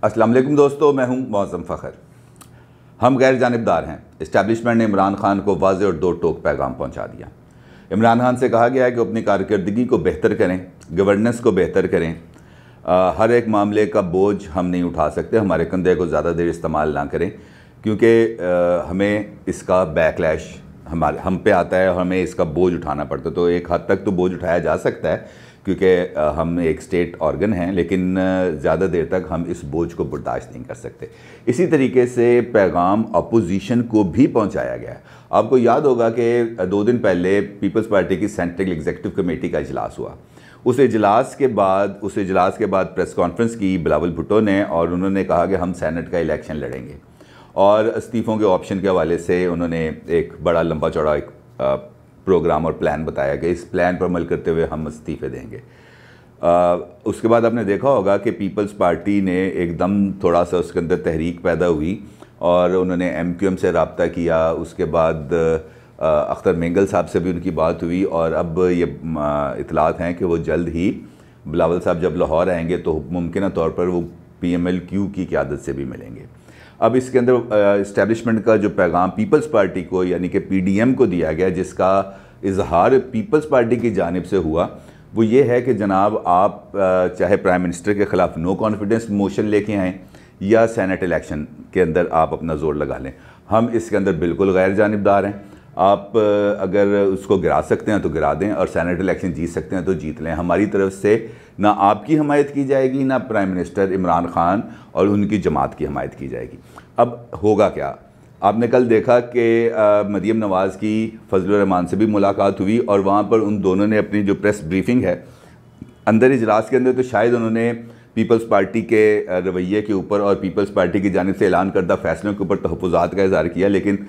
अस्सलाम वालेकुम दोस्तों, मैं हूं मौज़म फ़खर। हम गैर जानिबदार हैं। इस्टेब्लिशमेंट ने इमरान खान को वाज़ेह और दो टोक पैगाम पहुंचा दिया। इमरान खान से कहा गया है कि अपनी कारकर्दगी को बेहतर करें, गवर्नेंस को बेहतर करें। हर एक मामले का बोझ हम नहीं उठा सकते, हमारे कंधे को ज़्यादा देर इस्तेमाल ना करें, क्योंकि हमें इसका बैकलैश हम पे आता है और हमें इसका बोझ उठाना पड़ता है। तो एक हद तक तो बोझ उठाया जा सकता है क्योंकि हम एक स्टेट ऑर्गन हैं, लेकिन ज़्यादा देर तक हम इस बोझ को बर्दाश्त नहीं कर सकते। इसी तरीके से पैगाम अपोजिशन को भी पहुंचाया गया है। आपको याद होगा कि 2 दिन पहले पीपल्स पार्टी की सेंट्रल एग्जीक्यूटिव कमेटी का इजलास हुआ। उस इजलास के बाद प्रेस कॉन्फ्रेंस की बिलावल भुट्टो ने, और उन्होंने कहा कि हम सेनेट का इलेक्शन लड़ेंगे, और इस्तीफ़ों के ऑप्शन के हवाले से उन्होंने एक बड़ा लंबा चौड़ा एक प्रोग्राम और प्लान बताया कि इस प्लान पर अमल करते हुए हम इस्तीफ़े देंगे। उसके बाद आपने देखा होगा कि पीपल्स पार्टी ने एकदम थोड़ा सा उसके अंदर तहरीक पैदा हुई और उन्होंने MQM से रब्ता किया। उसके बाद अख्तर मेंगल साहब से भी उनकी बात हुई, और अब ये इतलात हैं कि वो जल्द ही बिलावल साहब जब लाहौर आएंगे तो मुमकिन तौर पर वो PMLQ की क़यादत से भी मिलेंगे। अब इसके अंदर इस्टेब्लिशमेंट का जो पैगाम पीपल्स पार्टी को यानी कि PDM को दिया गया, जिसका इजहार पीपल्स पार्टी की जानिब से हुआ, वो ये है कि जनाब आप चाहे प्राइम मिनिस्टर के ख़िलाफ़ नो कॉन्फिडेंस मोशन लेके आएँ या सेनेट इलेक्शन के अंदर आप अपना ज़ोर लगा लें, हम इसके अंदर बिल्कुल गैर जानिबदार हैं। आप अगर उसको गिरा सकते हैं तो गिरा दें, और सेनेट इलेक्शन जीत सकते हैं तो जीत लें। हमारी तरफ से ना आपकी हमायत की जाएगी, ना प्राइम मिनिस्टर इमरान खान और उनकी जमात की हमायत की जाएगी। अब होगा क्या, आपने कल देखा कि मरियम नवाज़ की फजलुर रहमान से भी मुलाकात हुई, और वहाँ पर उन दोनों ने अपनी जो प्रेस ब्रीफिंग है अंदर इजलास के अंदर, तो शायद उन्होंने पीपल्स पार्टी के रवैये के ऊपर और पीपल्स पार्टी की जानिब से ऐलान करदा फैसलों के ऊपर तहफ़्फ़ुज़ात का इज़हार किया, लेकिन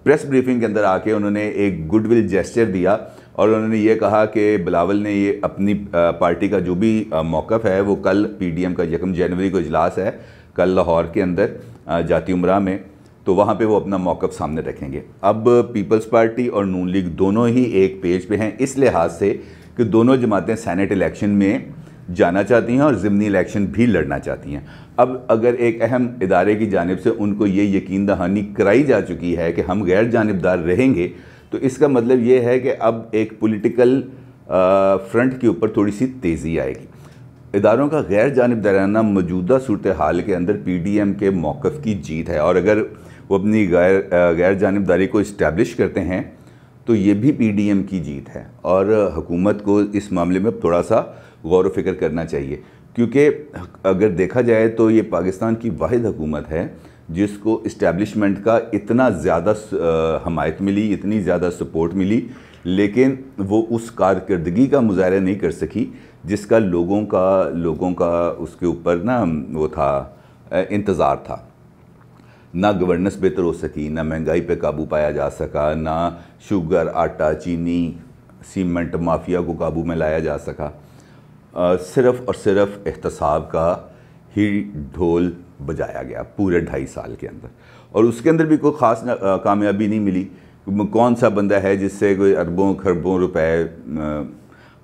प्रेस ब्रीफिंग के अंदर आके उन्होंने एक गुडविल जेस्चर दिया और उन्होंने ये कहा कि बिलावल ने ये अपनी पार्टी का जो भी मौक़िफ़ है वो कल PDM का 1 जनवरी को इजलास है कल लाहौर के अंदर जाती उमरा में, तो वहाँ पे वो अपना मौक़िफ़ सामने रखेंगे। अब पीपल्स पार्टी और नून लीग दोनों ही एक पेज पे हैं, इस लिहाज से कि दोनों जमातें सेनेट इलेक्शन में जाना चाहती हैं और ज़िमनी इलेक्शन भी लड़ना चाहती हैं। अब अगर एक अहम इदारे की जानिब से उनको ये यकीन दहानी कराई जा चुकी है कि हम गैर जानिबदार रहेंगे, तो इसका मतलब ये है कि अब एक पॉलिटिकल फ्रंट के ऊपर थोड़ी सी तेज़ी आएगी। इदारों का गैर जानिबदाराना मौजूदा सूरत हाल के अंदर PDM के मौक़िफ़ की जीत है, और अगर वो अपनी गैर जानिबदारी को इस्टेब्लिश करते हैं तो ये भी PDM की जीत है, और हुकूमत को इस मामले में थोड़ा सा गौर व फिक्र करना चाहिए, क्योंकि अगर देखा जाए तो ये पाकिस्तान की वाहिद हुकूमत है जिसको इस्टेब्लिशमेंट का इतना ज़्यादा हमायत मिली, इतनी ज़्यादा सपोर्ट मिली, लेकिन वो उस कारकर्दगी का मुज़ाहरा नहीं कर सकी जिसका लोगों का उसके ऊपर ना वो था, इंतज़ार था। ना गवर्नेंस बेहतर हो सकी, ना महंगाई पे काबू पाया जा सका, ना शुगर, आटा, चीनी, सीमेंट माफिया को काबू में लाया जा सका। सिर्फ़ और सिर्फ एहतसाब का ही ढोल बजाया गया पूरे 2.5 साल के अंदर, और उसके अंदर भी कोई ख़ास कामयाबी नहीं मिली। कौन सा बंदा है जिससे कोई अरबों खरबों रुपए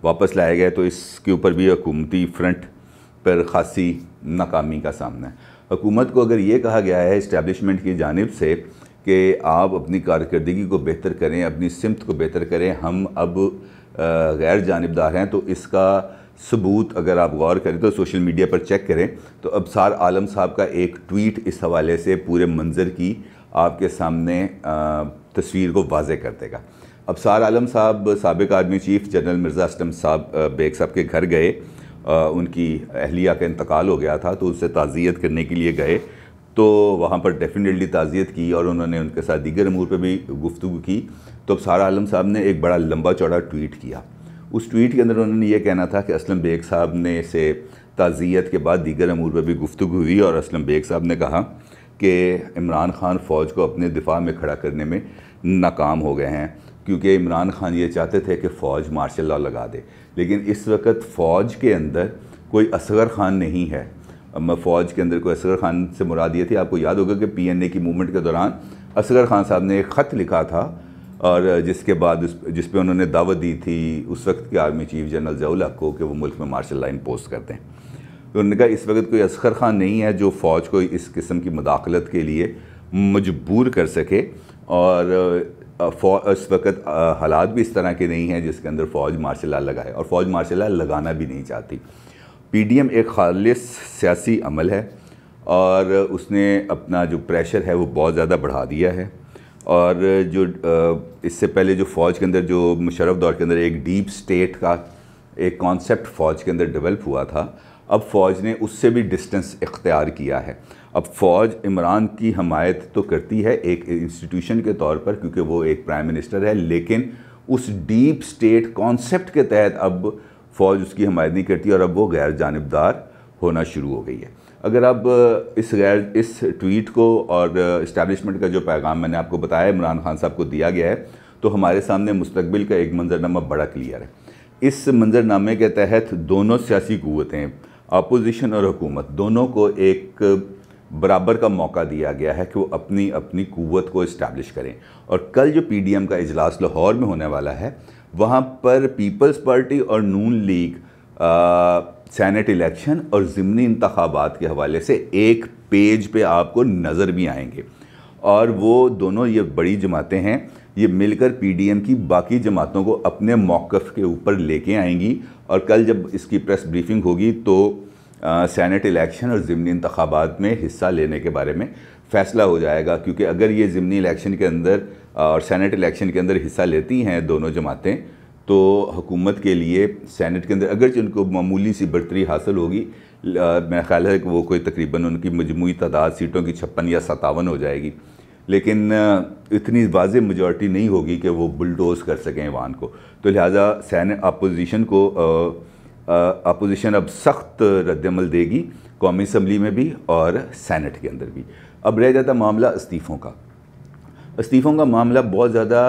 वापस लाए गए, तो इसके ऊपर भी हुकूमती फ्रंट पर ख़ासी नाकामी का सामना है। हुकूमत को अगर ये कहा गया है इस्टेब्लिशमेंट की जानिब से कि आप अपनी कारकर्दगी को बेहतर करें, अपनी सिमत को बेहतर करें, हम अब गैर जानिबदार हैं, तो इसका सबूत अगर आप गौर करें तो सोशल मीडिया पर चेक करें तो अबसार आलम साहब का एक ट्वीट इस हवाले से पूरे मंज़र की आपके सामने तस्वीर को वाज़े कर देगा। अबसार आलम साहब साबिक़ army chief general Mirza Aslam साहब बेग साहब के घर गए, उनकी अहलिया का इंतकाल हो गया था, तो उससे ताज़ियत करने के लिए गए, तो वहाँ पर डेफिनेटली ताज़ियत की और उन्होंने उनके साथ दीगर अमूर पर भी गुफ्तगू की। तो अबसार आलम साहब ने एक बड़ा लंबा चौड़ा ट्वीट किया। उस ट्वीट के अंदर उन्होंने ये कहना था कि असलम बेग साहब ने से ताज़ियत के बाद दीगर अमूर पर भी गुफ्तगू हुई, और असलम बेग साहब ने कहा कि इमरान खान फ़ौज को अपने दिफा में खड़ा करने में नाकाम हो गए हैं, क्योंकि इमरान खान ये चाहते थे कि फ़ौज मार्शल लॉ लगा दे, लेकिन इस वक्त फ़ौज के अंदर कोई असगर खान नहीं है। अब फ़ौज के अंदर कोई असगर खान से मुराद ये थी, आपको याद होगा कि PNA की मूवमेंट के दौरान असगर खान साहब ने एक ख़त लिखा था, और जिसके बाद जिस पे उन्होंने दावत दी थी उस वक्त के आर्मी चीफ जनरल ज़ियाउल हक को कि वो मुल्क में मार्शल लॉ इम्पोज कर दें। तो उन्होंने कहा इस वक्त कोई असगर ख़ान नहीं है जो फ़ौज को इस किस्म की मुदाखलत के लिए मजबूर कर सके, और इस वक्त हालात भी इस तरह के नहीं हैं जिसके अंदर फ़ौज मार्शल लॉ लगाए, और फ़ौज मार्शल लॉ लगाना भी नहीं चाहती। पीडीएम एक खालिस सियासी अमल है और उसने अपना जो प्रेशर है वो बहुत ज़्यादा बढ़ा दिया है। और जो इससे पहले जो फ़ौज के अंदर जो मुशर्रफ दौर के अंदर एक डीप स्टेट का एक कॉन्सेप्ट फ़ौज के अंदर डेवलप हुआ था, अब फ़ौज ने उससे भी डिस्टेंस इख्तियार किया है। अब फ़ौज इमरान की हमायत तो करती है एक इंस्टीट्यूशन के तौर पर क्योंकि वो एक प्राइम मिनिस्टर है, लेकिन उस डीप स्टेट कॉन्सेप्ट के तहत अब फ़ौज उसकी हमायत नहीं करती और अब वो गैर जानिबदार होना शुरू हो गई है। अगर अब इस ट्वीट को और इस्टेब्लिशमेंट का जो पैगाम मैंने आपको बताया इमरान खान साहब को दिया गया है, तो हमारे सामने मुस्तकबिल का एक मंजरनामा बड़ा क्लियर है। इस मंजरनामे के तहत दोनों सियासी क़ुव्वतें, अपोजिशन और हुकूमत, दोनों को एक बराबर का मौका दिया गया है कि वो अपनी अपनी क़ुव्वत को इस्टेब्लिश करें। और कल जो पीडीएम का इजलास लाहौर में होने वाला है, वहाँ पर पीपल्स पार्टी और नून लीग सेनेट इलेक्शन और ज़िमनी इंतखाबात के हवाले से एक पेज पे आपको नज़र भी आएंगे। और वो दोनों ये बड़ी जमातें हैं, ये मिलकर पीडीएम की बाकी जमातों को अपने मौक़िफ़ के ऊपर लेके आएंगी। और कल जब इसकी प्रेस ब्रीफिंग होगी तो सेनेट इलेक्शन और ज़िमनी इंतखाबात में हिस्सा लेने के बारे में फ़ैसला हो जाएगा। क्योंकि अगर ये ज़िमनी इलेक्शन के अंदर और सेनेट इलेक्शन के अंदर हिस्सा लेती हैं दोनों जमातें, तो हुकूमत के लिए सेनेट के अंदर अगर उनको मामूली सी बढ़तरी हासिल होगी, मेरा ख्याल है कि वो कोई तकरीबन उनकी मजमूई तादाद सीटों की 56 या 57 हो जाएगी, लेकिन इतनी वाज़ेह मेजॉरिटी नहीं होगी कि वो बुलडोज़ कर सकें ईवान को। तो लिहाजा सेनेट अपोजिशन अब सख्त रद्दमल देगी कौमी असम्बली में भी और सेनेट के अंदर भी। अब रह जाता मामला इस्तीफ़ों का। इस्तीफ़ों का मामला बहुत ज़्यादा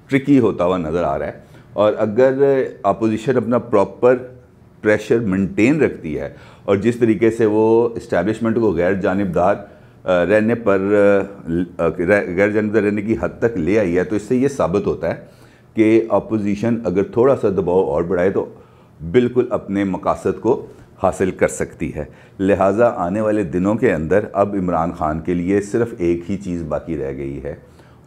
ट्रिकी होता हुआ नज़र आ रहा है, और अगर अपोजिशन अपना प्रॉपर प्रेशर मेंटेन रखती है और जिस तरीके से वो इस्टेब्लिशमेंट को गैर जानिबदार रहने की हद तक ले आई है, तो इससे ये साबित होता है कि अपोजिशन अगर थोड़ा सा दबाव और बढ़ाए तो बिल्कुल अपने मकासद को हासिल कर सकती है। लिहाजा आने वाले दिनों के अंदर अब इमरान खान के लिए सिर्फ़ एक ही चीज़ बाकी रह गई है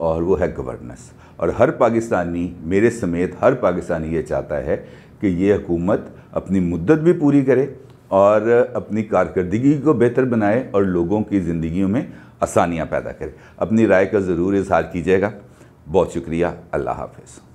और वो है गवर्नेंस। और हर पाकिस्तानी, मेरे समेत हर पाकिस्तानी ये चाहता है कि ये हुकूमत अपनी मुद्दत भी पूरी करे और अपनी कारकर्दगी को बेहतर बनाए और लोगों की ज़िंदगियों में आसानियाँ पैदा करे। अपनी राय का ज़रूर इज़हार कीजिएगा। बहुत शुक्रिया। अल्लाह हाफ़िज़।